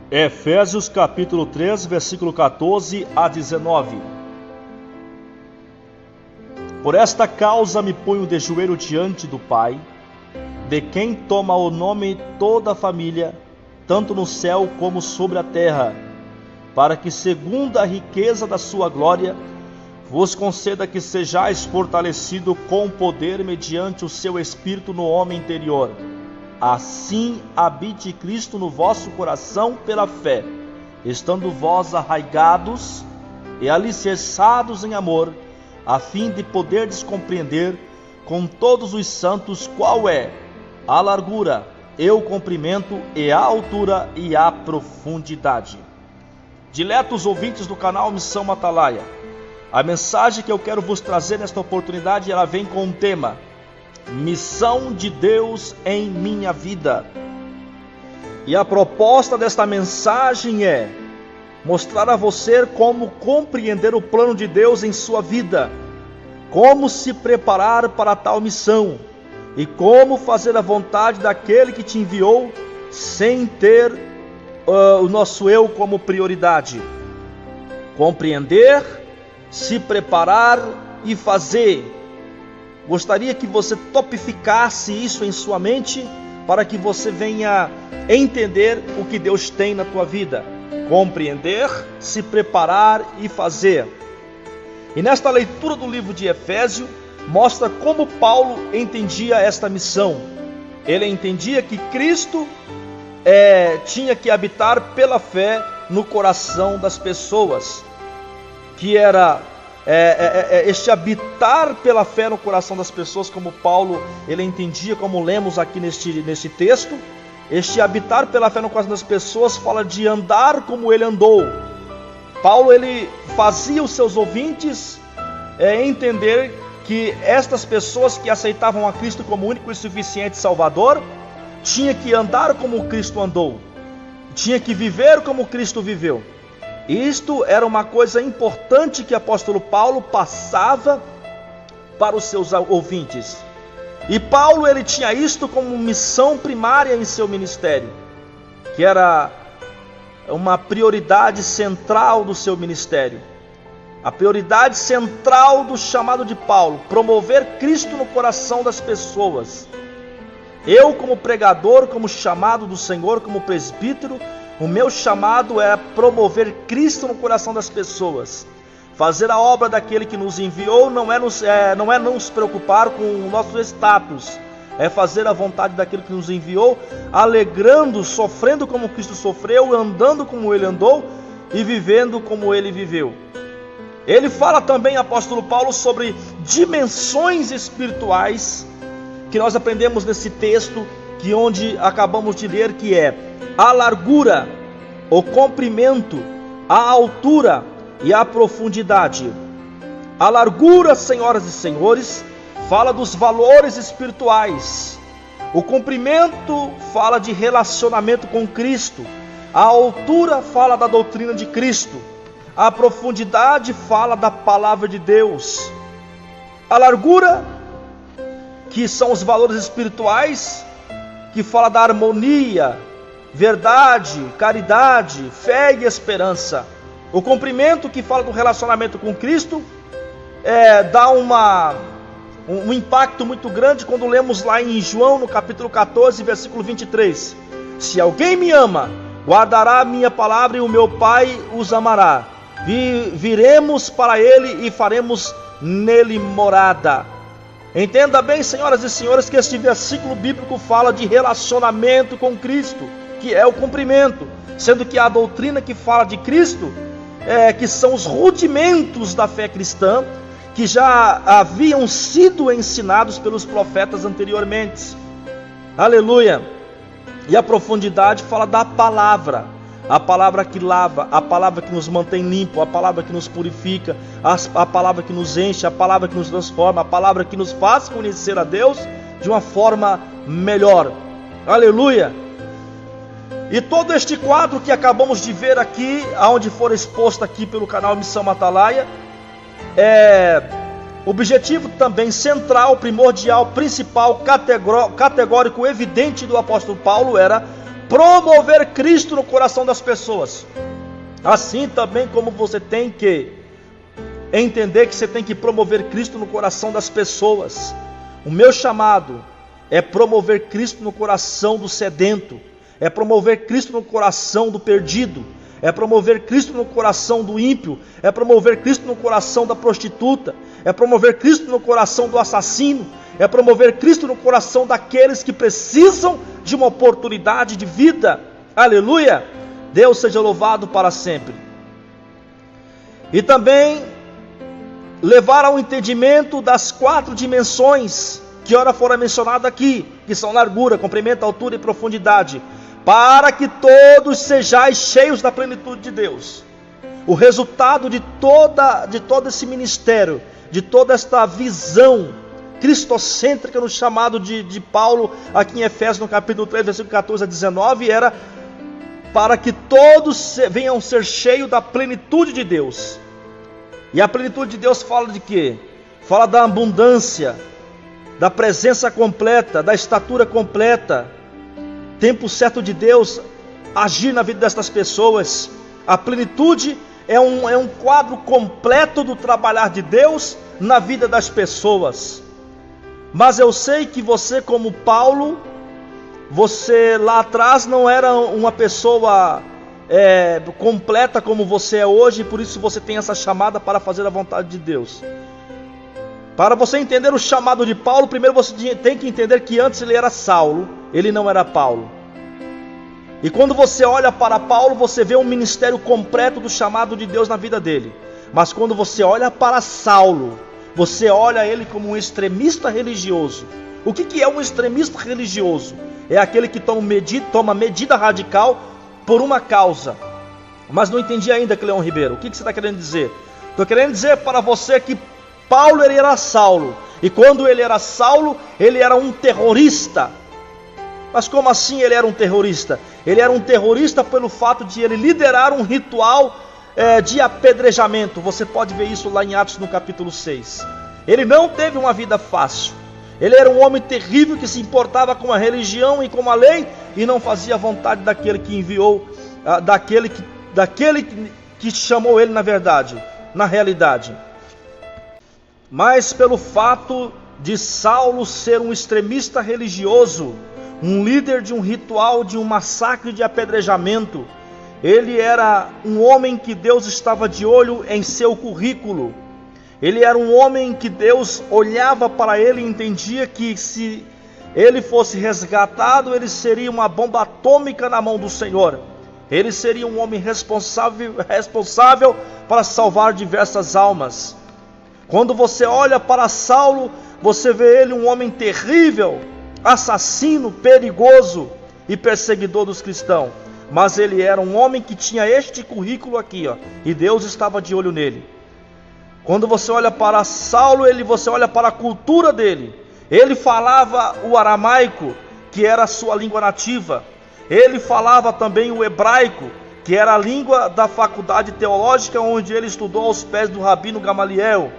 Efésios capítulo 3, versículo 14 a 19. Por esta causa me ponho de joelho diante do Pai, de quem toma o nome toda a família, tanto no céu como sobre a terra, para que, segundo a riqueza da sua glória, vos conceda que sejais fortalecido com poder mediante o seu Espírito no homem interior. Assim habite Cristo no vosso coração pela fé, estando vós arraigados e alicerçados em amor, a fim de poderdes compreender com todos os santos qual é a largura, e o comprimento, e a altura e a profundidade. Diletos ouvintes do canal Missão Atalaia, a mensagem que eu quero vos trazer nesta oportunidade, ela vem com um tema: Missão de Deus em minha vida. E a proposta desta mensagem é mostrar a você como compreender o plano de Deus em sua vida, como se preparar para tal missão e como fazer a vontade daquele que te enviou sem ter o nosso eu como prioridade. Compreender, se preparar e fazer. Gostaria que você topificasse isso em sua mente para que você venha entender o que Deus tem na tua vida. Compreender, se preparar e fazer. E nesta leitura do livro de Efésios, mostra como Paulo entendia esta missão. Ele entendia que Cristo tinha que habitar pela fé no coração das pessoas, que era este habitar pela fé no coração das pessoas, como Paulo ele entendia, como lemos aqui neste texto. Este habitar pela fé no coração das pessoas fala de andar como ele andou. Paulo ele fazia os seus ouvintes entender que estas pessoas que aceitavam a Cristo como único e suficiente Salvador tinha que andar como Cristo andou, tinha que viver como Cristo viveu. Isto era uma coisa importante que o apóstolo Paulo passava para os seus ouvintes. E Paulo ele tinha isto como missão primária em seu ministério, que era uma prioridade central do seu ministério. A prioridade central do chamado de Paulo: promover Cristo no coração das pessoas. Eu, como pregador, como chamado do Senhor, como presbítero, o meu chamado é promover Cristo no coração das pessoas. Fazer a obra daquele que nos enviou não é nos preocupar com o nosso status, é fazer a vontade daquele que nos enviou, alegrando, sofrendo como Cristo sofreu, andando como ele andou e vivendo como ele viveu. Ele fala também, apóstolo Paulo, sobre dimensões espirituais que nós aprendemos nesse texto, que onde acabamos de ler, que é a largura, o comprimento, a altura e a profundidade. A largura, senhoras e senhores, fala dos valores espirituais. O comprimento fala de relacionamento com Cristo. A altura fala da doutrina de Cristo. A profundidade fala da palavra de Deus. A largura, que são os valores espirituais, que fala da harmonia, verdade, caridade, fé e esperança. O comprimento, que fala do relacionamento com Cristo, dá um impacto muito grande quando lemos lá em João, no capítulo 14, versículo 23. Se alguém me ama, guardará a minha palavra, e o meu Pai os amará. Viremos para ele e faremos nele morada. Entenda bem, senhoras e senhores, que este versículo bíblico fala de relacionamento com Cristo, que é o cumprimento, sendo que a doutrina que fala de Cristo, que são os rudimentos da fé cristã, que já haviam sido ensinados pelos profetas anteriormente. Aleluia! E a profundidade fala da palavra, a palavra que lava, a palavra que nos mantém limpo, a palavra que nos purifica, a palavra que nos enche, a palavra que nos transforma, a palavra que nos faz conhecer a Deus de uma forma melhor. Aleluia! E todo este quadro que acabamos de ver aqui, aonde for exposto aqui pelo canal Missão Atalaia, objetivo também central, primordial, principal, categórico, evidente do apóstolo Paulo era promover Cristo no coração das pessoas. Assim também como você tem que entender que você tem que promover Cristo no coração das pessoas. O meu chamado é promover Cristo no coração do sedento, é promover Cristo no coração do perdido, é promover Cristo no coração do ímpio, é promover Cristo no coração da prostituta, é promover Cristo no coração do assassino, é promover Cristo no coração daqueles que precisam de uma oportunidade de vida. Aleluia! Deus seja louvado para sempre. E também levar ao entendimento das 4 dimensões que ora foram mencionadas aqui, que são largura, comprimento, altura e profundidade, para que todos sejais cheios da plenitude de Deus. O resultado de todo esse ministério, de toda esta visão cristocêntrica no chamado de Paulo, aqui em Efésios, no capítulo 3, versículo 14 a 19, era para que todos venham ser cheios da plenitude de Deus. E a plenitude de Deus fala de quê? Fala da abundância, da presença completa, da estatura completa, tempo certo de Deus agir na vida destas pessoas. A plenitude é um quadro completo do trabalhar de Deus na vida das pessoas. Mas eu sei que você, como Paulo, você lá atrás não era uma pessoa completa como você é hoje, e por isso você tem essa chamada para fazer a vontade de Deus. Para você entender o chamado de Paulo, primeiro você tem que entender que antes ele era Saulo, ele não era Paulo. E quando você olha para Paulo, você vê um ministério completo do chamado de Deus na vida dele. Mas quando você olha para Saulo, você olha ele como um extremista religioso. O que é um extremista religioso? É aquele que toma medida radical por uma causa. Mas não entendi ainda, Cleon Ribeiro. O que você está querendo dizer? Estou querendo dizer para você que Paulo ele era Saulo. E quando ele era Saulo, ele era um terrorista. Mas como assim ele era um terrorista? Ele era um terrorista pelo fato de ele liderar um ritual de apedrejamento. Você pode ver isso lá em Atos no capítulo 6. Ele não teve uma vida fácil. Ele era um homem terrível que se importava com a religião e com a lei e não fazia a vontade daquele que enviou, daquele que chamou ele na realidade. Mas pelo fato de Saulo ser um extremista religioso, um líder de um ritual, de um massacre de apedrejamento, ele era um homem que Deus estava de olho em seu currículo. Ele era um homem que Deus olhava para ele e entendia que se ele fosse resgatado, ele seria uma bomba atômica na mão do Senhor. Ele seria um homem responsável para salvar diversas almas. Quando você olha para Saulo, você vê ele um homem terrível, assassino, perigoso e perseguidor dos cristãos. Mas ele era um homem que tinha este currículo aqui, e Deus estava de olho nele. Quando você olha para Saulo, você olha para a cultura dele. Ele falava o aramaico, que era a sua língua nativa. Ele falava também o hebraico, que era a língua da faculdade teológica, onde ele estudou aos pés do rabino Gamaliel.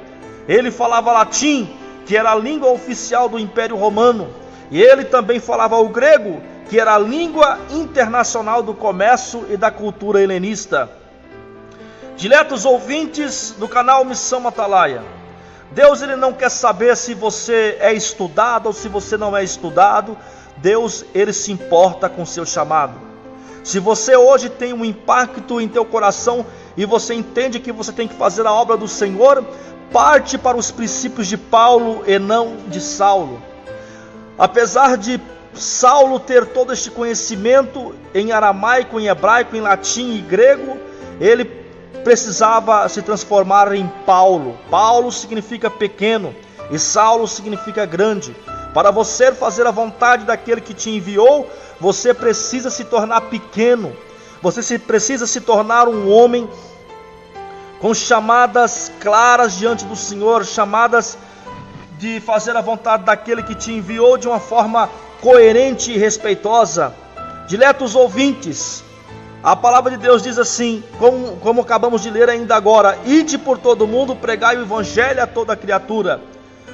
Ele falava latim, que era a língua oficial do Império Romano. E ele também falava o grego, que era a língua internacional do comércio e da cultura helenista. Diletos ouvintes do canal Missão Atalaia, Deus ele não quer saber se você é estudado ou se você não é estudado. Deus ele se importa com seu chamado. Se você hoje tem um impacto em teu coração e você entende que você tem que fazer a obra do Senhor, parte para os princípios de Paulo e não de Saulo. Apesar de Saulo ter todo este conhecimento em aramaico, em hebraico, em latim e grego, ele precisava se transformar em Paulo. Paulo significa pequeno e Saulo significa grande. Para você fazer a vontade daquele que te enviou, você precisa se tornar pequeno. Você precisa se tornar um homem com chamadas claras diante do Senhor, chamadas de fazer a vontade daquele que te enviou de uma forma coerente e respeitosa. Diletos ouvintes, a palavra de Deus diz assim, como acabamos de ler ainda agora: ide por todo mundo, pregai o evangelho a toda criatura.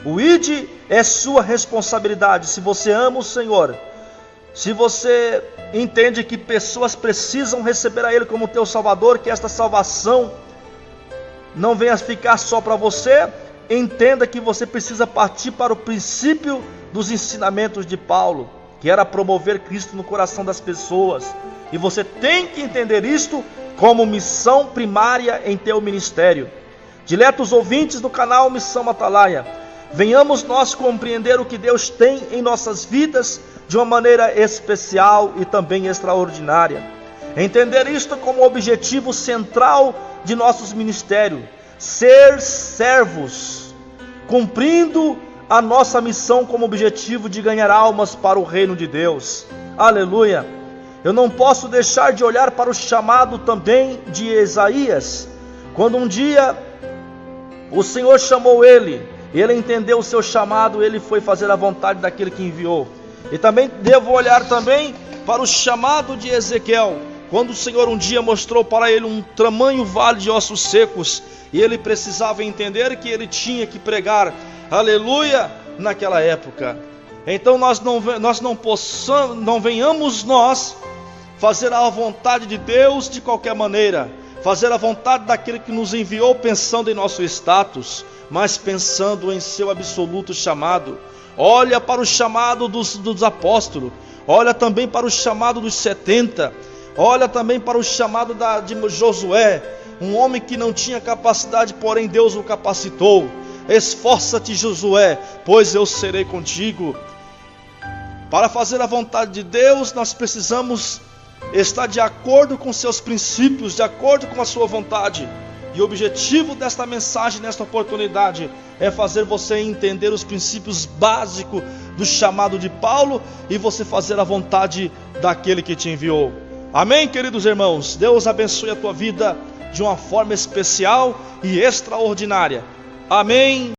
O ide é sua responsabilidade. Se você ama o Senhor, se você entende que pessoas precisam receber a Ele como teu Salvador, que esta salvação não venha ficar só para você, entenda que você precisa partir para o princípio dos ensinamentos de Paulo, que era promover Cristo no coração das pessoas. E você tem que entender isto como missão primária em teu ministério. Diletos ouvintes do canal Missão Atalaia, venhamos nós compreender o que Deus tem em nossas vidas de uma maneira especial e também extraordinária. Entender isto como objetivo central de nossos ministérios, ser servos, cumprindo a nossa missão como objetivo de ganhar almas para o reino de Deus. Aleluia! Eu não posso deixar de olhar para o chamado também de Isaías, quando um dia o Senhor chamou ele entendeu o seu chamado, ele foi fazer a vontade daquele que enviou. E também devo olhar também para o chamado de Ezequiel, quando o Senhor um dia mostrou para ele um tamanho vale de ossos secos, e ele precisava entender que ele tinha que pregar, aleluia, naquela época. Então nós não venhamos nós fazer a vontade de Deus de qualquer maneira, fazer a vontade daquele que nos enviou pensando em nosso status, mas pensando em seu absoluto chamado. Olha para o chamado dos apóstolos, olha também para o chamado dos 70, olha também para o chamado de Josué, um homem que não tinha capacidade, porém Deus o capacitou. Esforça-te, Josué, pois eu serei contigo. Para fazer a vontade de Deus, nós precisamos estar de acordo com seus princípios, de acordo com a sua vontade. E o objetivo desta mensagem, nesta oportunidade, é fazer você entender os princípios básicos do chamado de Paulo e você fazer a vontade daquele que te enviou. Amém, queridos irmãos? Deus abençoe a tua vida de uma forma especial e extraordinária. Amém.